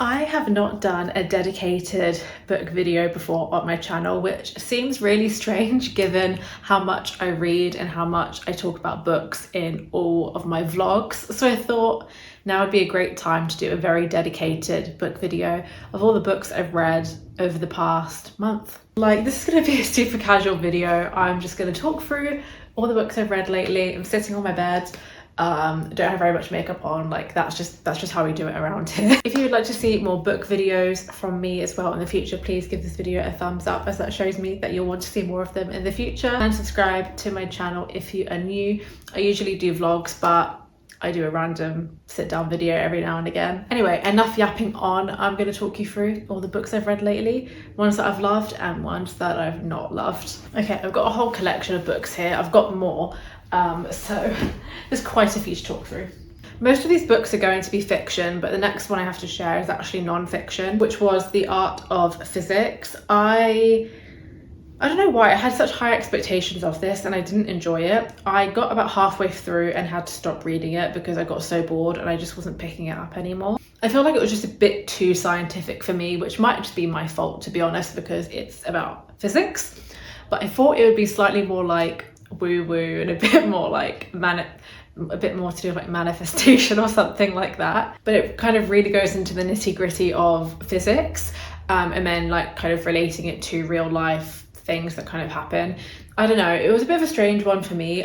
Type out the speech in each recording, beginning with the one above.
I have not done a dedicated book video before on my channel, which seems really strange given how much I read and how much I talk about books in all of my vlogs. So I thought now would be a great time to do a very dedicated book video of all the books I've read over the past month. Like, this is going to be a super casual video. I'm just going to talk through all the books I've read lately. I'm sitting on my bed. Don't have very much makeup on, like that's just how we do it around here. If you would like to see more book videos from me as well in the future, please give this video a thumbs up, as that shows me that you'll want to see more of them in the future. And subscribe to my channel if you are new. I usually do vlogs, but I do a random sit down video every now and again. Anyway, enough yapping on. I'm going to talk you through all the books I've read lately, ones that I've loved and ones that I've not loved. Okay, I've got a whole collection of books here. I've got more. So there's quite a few to talk through. Most of these books are going to be fiction, but the next one I have to share is actually non-fiction, which was The Art of Physics. I don't know why I had such high expectations of this and I didn't enjoy it. I got about halfway through and had to stop reading it because I got so bored and I just wasn't picking it up anymore. I feel like it was just a bit too scientific for me, which might just be my fault, to be honest, because it's about physics. But I thought it would be slightly more like woo-woo and a bit more like a bit more to do with like manifestation or something like that. But it kind of really goes into the nitty-gritty of physics, and then like kind of relating it to real life things that kind of happen. I don't know, it was a bit of a strange one for me.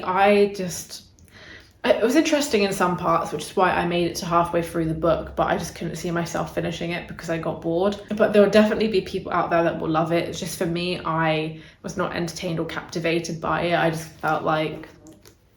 It was interesting in some parts, which is why I made it to halfway through the book, but I just couldn't see myself finishing it because I got bored. But there will definitely be people out there that will love it. It's just, for me, I was not entertained or captivated by it. I just felt like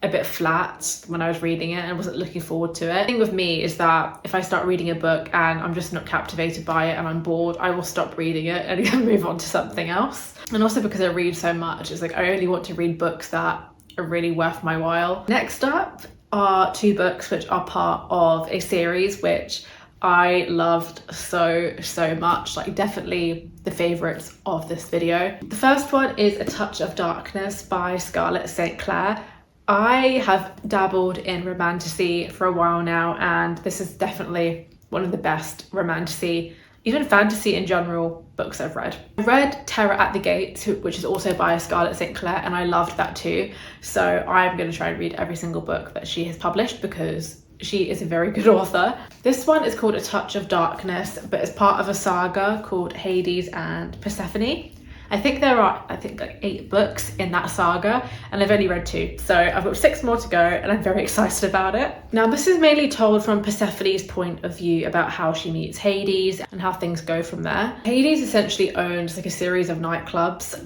a bit flat when I was reading it and I wasn't looking forward to it. The thing with me is that if I start reading a book and I'm just not captivated by it and I'm bored, I will stop reading it and move on to something else. And also because I read so much, it's like I only want to read books that are really worth my while. Next up are two books which are part of a series which I loved so much, like definitely the favorites of this video. The first one is A Touch of Darkness by Scarlett St. Clair. I have dabbled in romantasy for a while now, and this is definitely one of the best romantasy, even fantasy in general, books I've read. I read Terror at the Gates, which is also by Scarlett St. Clair, and I loved that too. So I'm going to try and read every single book that she has published because she is a very good author. This one is called A Touch of Darkness, but it's part of a saga called Hades and Persephone. I think there are, like 8 books in that saga, and I've only read 2. So I've got 6 more to go, and I'm very excited about it. Now, this is mainly told from Persephone's point of view about how she meets Hades and how things go from there. Hades essentially owns like a series of nightclubs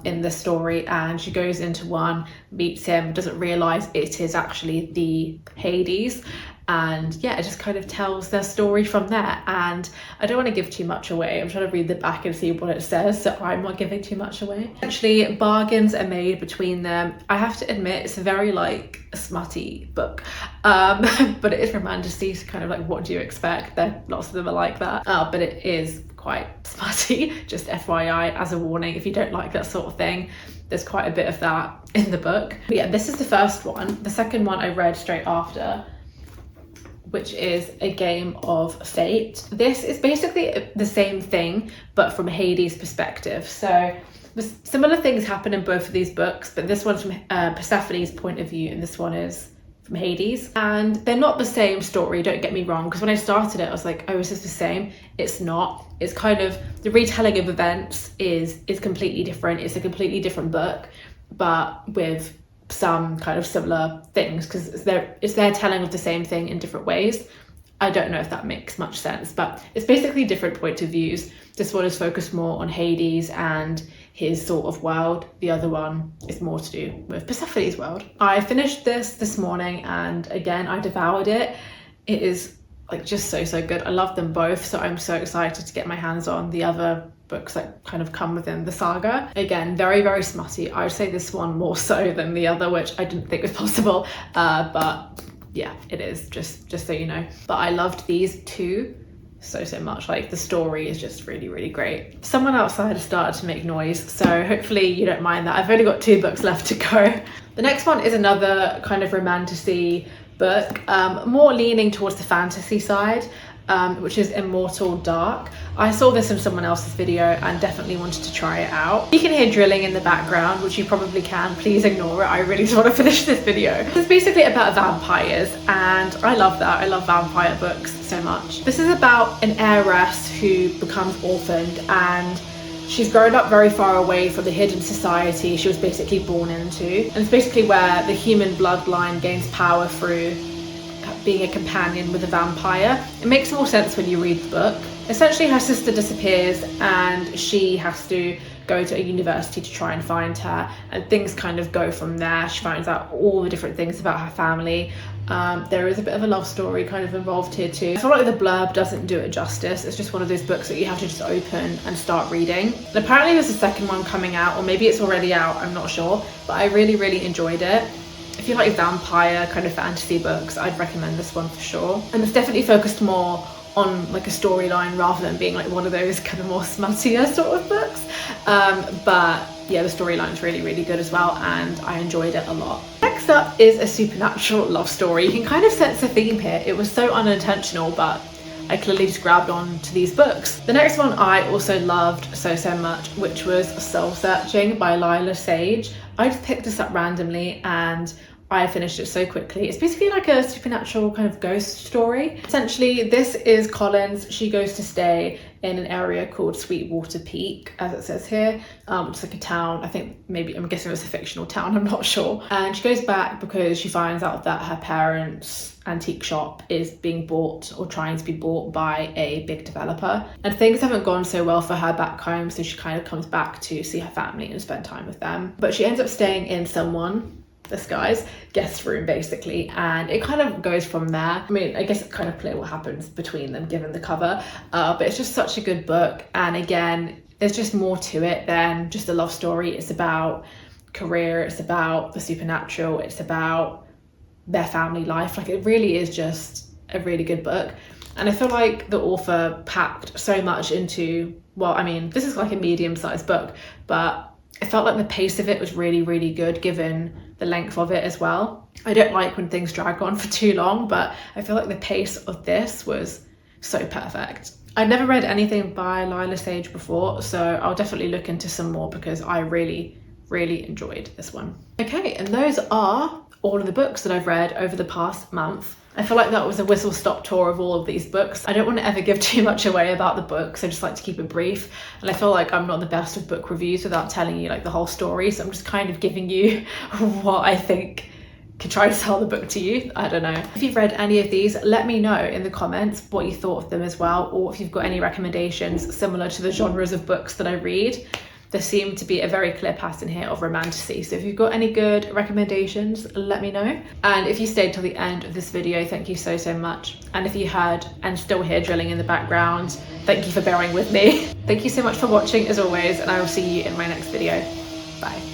in the story, and she goes into one, meets him, doesn't realize it is actually the Hades. And yeah, it just kind of tells their story from there. And I don't want to give too much away. I'm trying to read the back and see what it says, so I'm not giving too much away. Actually, bargains are made between them. I have to admit, it's a very like smutty book, but it is romantasy, so kind of like, what do you expect? Lots of them are like that, but it is quite smutty, just FYI, as a warning if you don't like that sort of thing. There's quite a bit of that in the book. But yeah, this is the first one. The second one I read straight after, which is A Game of Fate. This is basically the same thing, but from Hades' perspective. So similar things happen in both of these books, but this one's from Persephone's point of view, and this one is from Hades. And they're not the same story, don't get me wrong, because when I started it, I was like, oh, is this the same? It's not. It's kind of, the retelling of events is completely different. It's a completely different book, but with some kind of similar things, because it's their telling of the same thing in different ways. I don't know if that makes much sense, but it's basically different point of views. This one is focused more on Hades and his sort of world. The other one is more to do with Persephone's world. I finished this morning, and again, I devoured it. It is like just so good. I love them both, so I'm so excited to get my hands on the other books that kind of come within the saga. Again, very smutty. I would say this one more so than the other, which I didn't think was possible, but yeah, it is, just so you know. But I loved these two so much. Like, the story is just really great. Someone outside has started to make noise, so hopefully you don't mind that. I've only got 2 books left to go. The next one is another kind of romantasy book, more leaning towards the fantasy side. which is Immortal Dark. I saw this in someone else's video and definitely wanted to try it out. You can hear drilling in the background, which you probably can. Please ignore it. I really just want to finish this video. It's basically about vampires, and I love that. I love vampire books so much. This is about an heiress who becomes orphaned, and she's grown up very far away from the hidden society she was basically born into. And it's basically where the human bloodline gains power through being a companion with a vampire. It makes more sense when you read the book. Essentially, her sister disappears and she has to go to a university to try and find her, and things kind of go from there. She finds out all the different things about her family. There is a bit of a love story kind of involved here too. I feel like the blurb doesn't do it justice. It's just one of those books that you have to just open and start reading. And apparently there's a second one coming out, or maybe it's already out, I'm not sure, but I really enjoyed it. If you like vampire kind of fantasy books, I'd recommend this one for sure. And it's definitely focused more on like a storyline rather than being like one of those kind of more smuttier sort of books. But yeah, the storyline's really good as well, and I enjoyed it a lot. Next up is a supernatural love story. You can kind of sense a theme here. It was so unintentional, but I clearly just grabbed on to these books. The next one I also loved so much, which was Soul Searching by Lila Sage. I just picked this up randomly and I finished it so quickly. It's basically like a supernatural kind of ghost story. Essentially, this is Collins. She goes to stay in an area called Sweetwater Peak, as it says here, which is like a town. I think maybe, I'm guessing it's a fictional town, I'm not sure. And she goes back because she finds out that her parents' antique shop is being bought or trying to be bought by a big developer. And things haven't gone so well for her back home, so she kind of comes back to see her family and spend time with them. But she ends up staying in this guy's guest room basically, and it kind of goes from there. I mean, I guess it's kind of clear what happens between them given the cover, but it's just such a good book. And again, there's just more to it than just a love story. It's about career, it's about the supernatural, it's about their family life. Like, it really is just a really good book. And I feel like the author packed so much into, well, I mean, this is like a medium-sized book, but I felt like the pace of it was really good given the length of it as well. I don't like when things drag on for too long, but I feel like the pace of this was so perfect. I'd never read anything by Lila Sage before, so I'll definitely look into some more because I really enjoyed this one. Okay, and those are all of the books that I've read over the past month. I feel like that was a whistle-stop tour of all of these books. I don't want to ever give too much away about the books. I just like to keep it brief. And I feel like I'm not the best of book reviews without telling you like the whole story. So I'm just kind of giving you what I think could try to sell the book to you. I don't know. If you've read any of these, let me know in the comments what you thought of them as well, or if you've got any recommendations similar to the genres of books that I read. There seemed to be a very clear pattern here of romantasy. So if you've got any good recommendations, let me know. And if you stayed till the end of this video, thank you so much. And if you heard and still hear drilling in the background, thank you for bearing with me. Thank you so much for watching as always, and I will see you in my next video. Bye.